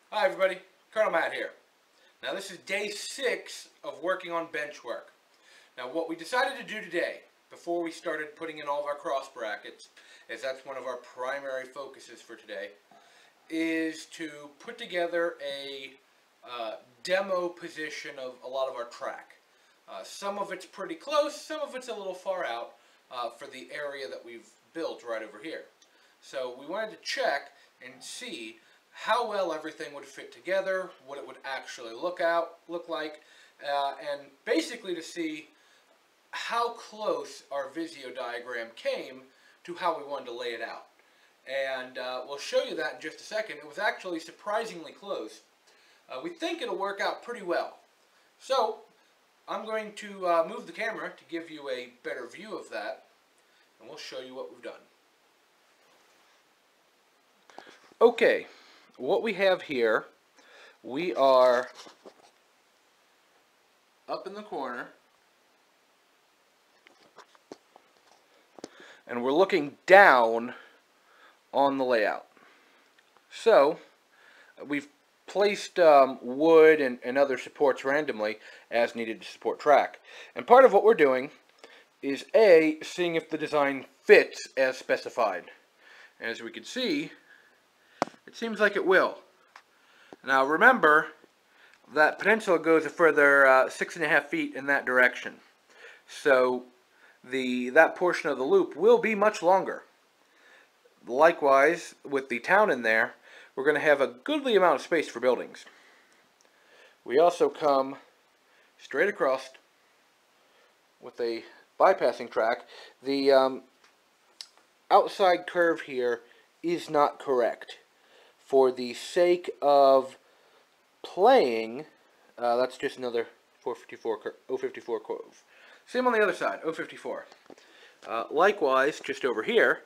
Hi everybody, Colonel Matt here. Now this is day 6 of working on bench work. Now what we decided to do today, before we started putting in all of our cross brackets, as that's one of our primary focuses for today, is to put together a demo position of a lot of our track. Some of it's pretty close, some of it's a little far out for the area that we've built right over here. So we wanted to check and see how well everything would fit together, what it would actually look like, and basically to see how close our Visio diagram came to how we wanted to lay it out. And we'll show you that in just a second. It was actually surprisingly close. We think it'll work out pretty well. So I'm going to move the camera to give you a better view of that, and we'll show you what we've done. Okay, what we have here, we are up in the corner, and we're looking down on the layout. So we've placed wood and other supports randomly as needed to support track. And part of what we're doing is seeing if the design fits as specified. And as we can see, it seems like it will. Now remember that peninsula goes a further 6.5 feet in that direction. So that portion of the loop will be much longer. Likewise, with the town in there, we're going to have a goodly amount of space for buildings. We also come straight across with a bypassing track. The outside curve here is not correct. For the sake of playing, that's just another 054 curve. Same on the other side, 054. Likewise, just over here,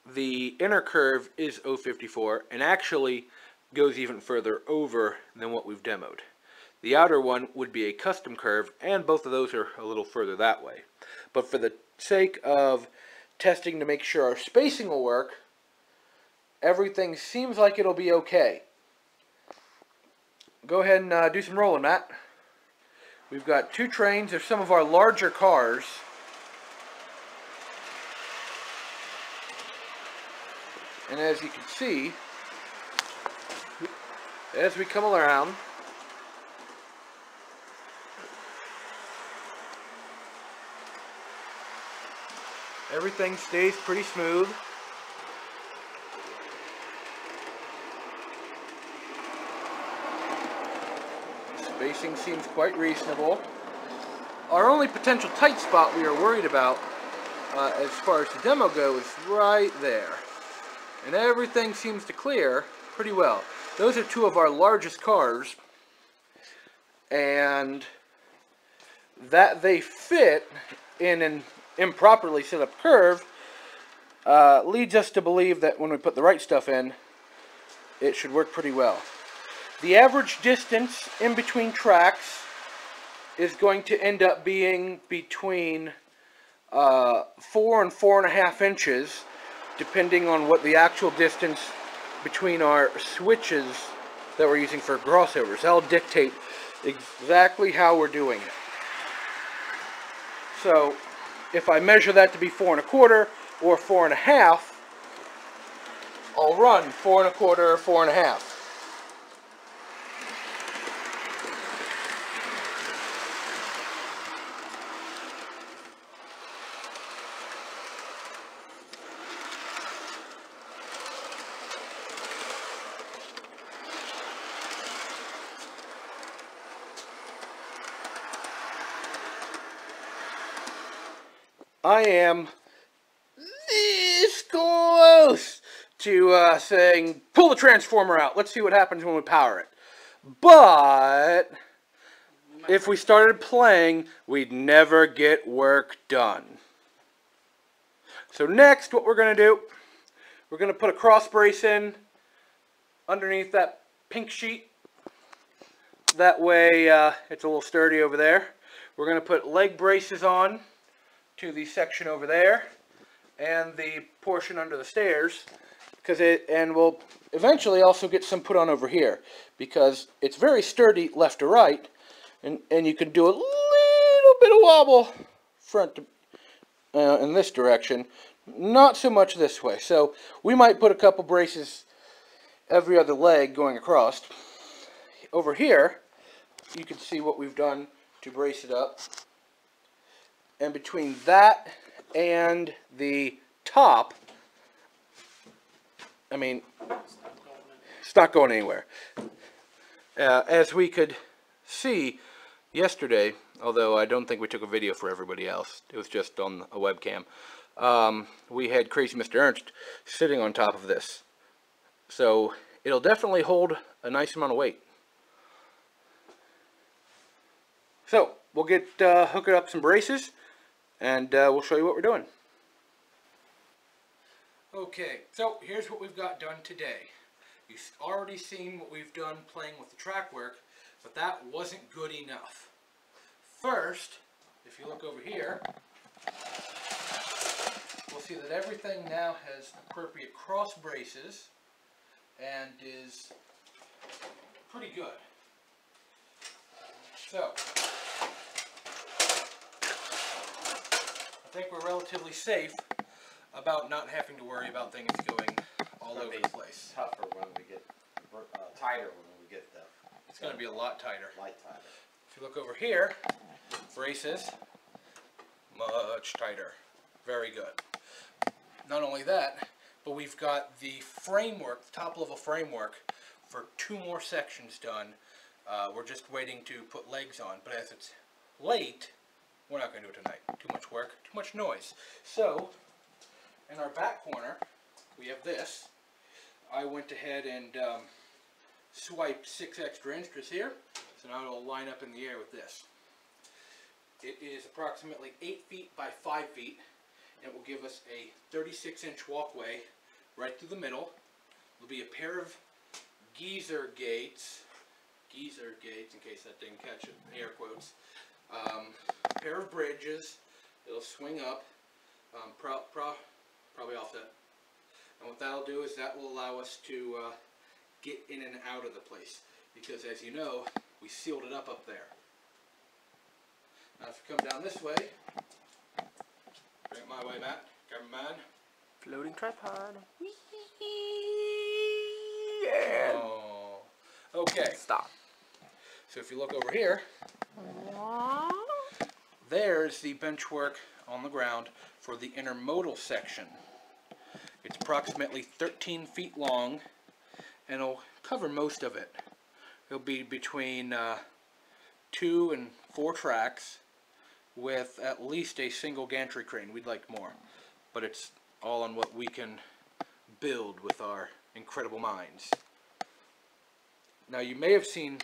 the inner curve is 054 and actually goes even further over than what we've demoed. The outer one would be a custom curve, and both of those are a little further that way. But for the sake of testing to make sure our spacing will work, everything seems like it'll be okay. Go ahead and do some rolling, Matt. We've got 2 trains of some of our larger cars. And as you can see, as we come around, everything stays pretty smooth. Spacing seems quite reasonable. Our only potential tight spot we are worried about as far as the demo goes is right there. And everything seems to clear pretty well. Those are 2 of our largest cars, and that they fit in an improperly set up curve leads us to believe that when we put the right stuff in, it should work pretty well. The average distance in between tracks is going to end up being between 4 and 4.5 inches, depending on what the actual distance between our switches that we're using for crossovers. That'll dictate exactly how we're doing it. So if I measure that to be 4 1/4 or 4 1/2, I'll run 4 1/4 or 4 1/2. I am this close to saying, pull the transformer out. Let's see what happens when we power it. But if we started playing, we'd never get work done. So next, what we're going to do, we're going to put a cross brace in underneath that pink sheet. That way it's a little sturdy over there. We're going to put leg braces on to the section over there and the portion under the stairs. and we'll eventually also get some put on over here, because it's very sturdy left to right, and you can do a little bit of wobble front to, in this direction, not so much this way. So we might put a couple braces every other leg going across. Over here, you can see what we've done to brace it up. And between that and the top, I mean, it's not going anywhere. As we could see yesterday, although I don't think we took a video for everybody else, it was just on a webcam, we had Crazy Mr. Ernst sitting on top of this. So it'll definitely hold a nice amount of weight. So we'll get hook it up some braces, and we'll show you what we're doing. Okay, so here's what we've got done today. You've already seen what we've done playing with the track work, but that wasn't good enough. First, if you look over here, we'll see that everything now has appropriate cross braces and is pretty good. So, I think we're relatively safe about not having to worry about things going all over the place. Tougher when we get tighter when we get the. It's going to be a lot tighter. Light tighter. If you look over here, braces, much tighter. Very good. Not only that, but we've got the framework, the top level framework, for 2 more sections done. We're just waiting to put legs on, but as it's late, we're not going to do it tonight. Too much work, too much noise. So, in our back corner, we have this. I went ahead and swiped 6 extra inches here, so now it'll line up in the air with this. It is approximately 8 feet by 5 feet, and it will give us a 36-inch walkway right through the middle. There'll be a pair of geezer gates, in case that didn't catch it, air quotes, a pair of bridges. It'll swing up, probably off that. And what that'll do is that will allow us to get in and out of the place, because as you know, we sealed it up there. Now if you come down this way, bring it my way, Matt, cameraman. Floating tripod. Yeah. Oh. Okay. Stop. So if you look over here, there's the bench work on the ground for the intermodal section. It's approximately 13 feet long, and it'll cover most of it. It'll be between 2 and 4 tracks with at least a single gantry crane. We'd like more, but it's all on what we can build with our incredible minds. Now you may have seen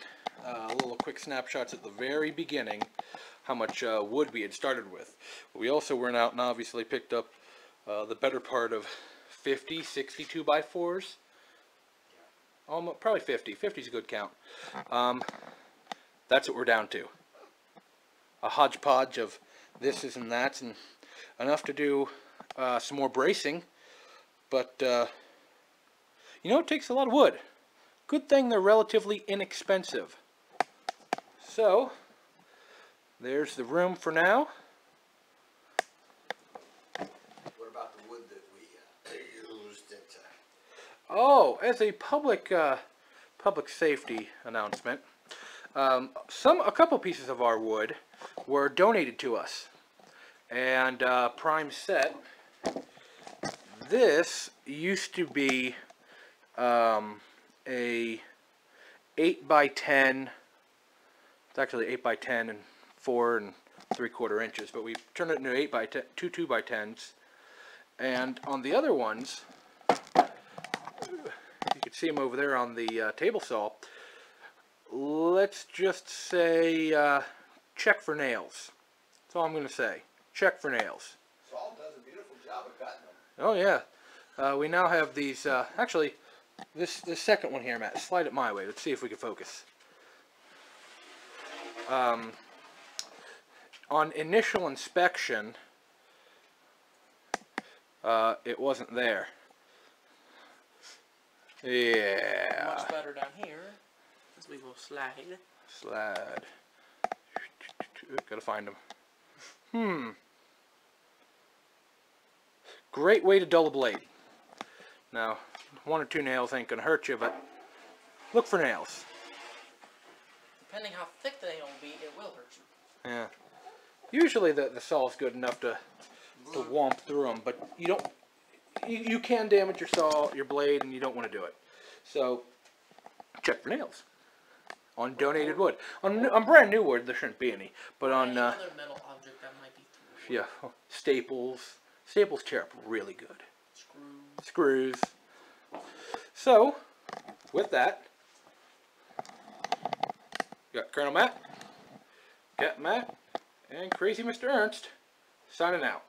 little quick snapshots at the very beginning how much wood we had started with. We also went out and obviously picked up the better part of 50, 62 by 4s. Almost, probably 50. 50 is a good count. That's what we're down to. A hodgepodge of thises and that's, and enough to do some more bracing. But, you know, it takes a lot of wood. Good thing they're relatively inexpensive. So, there's the room for now. What about the wood that we used? Oh, as a public safety announcement, a couple pieces of our wood were donated to us, and prime set. This used to be a 8 by 10. It's actually 8 by 10 and 4 3/4 inches, but we turned it into 8 by 10, 2 by 10s. And on the other ones, you can see them over there on the table saw. Let's just say check for nails. That's all I'm going to say. Check for nails. Saul does a beautiful job of cutting them. Oh yeah. We now have these. Actually, this second one here, Matt. Slide it my way. Let's see if we can focus. On initial inspection, it wasn't there. Yeah. Much better down here. As we will slide. Slide. Gotta find them. Great way to dull a blade. Now, 1 or 2 nails ain't gonna hurt you, but look for nails. Depending how thick the nail will be, it will hurt you. Yeah. Usually the saw's good enough to whomp through them, but you don't. You can damage your saw, your blade, and you don't want to do it. So, check for nails on donated wood. On brand new wood, there shouldn't be any, but on Any other metal object that might be through. yeah, staples tear up really good. Screws. So, with that, got Colonel Matt, Cat Matt, and Crazy Mr. Ernst signing out.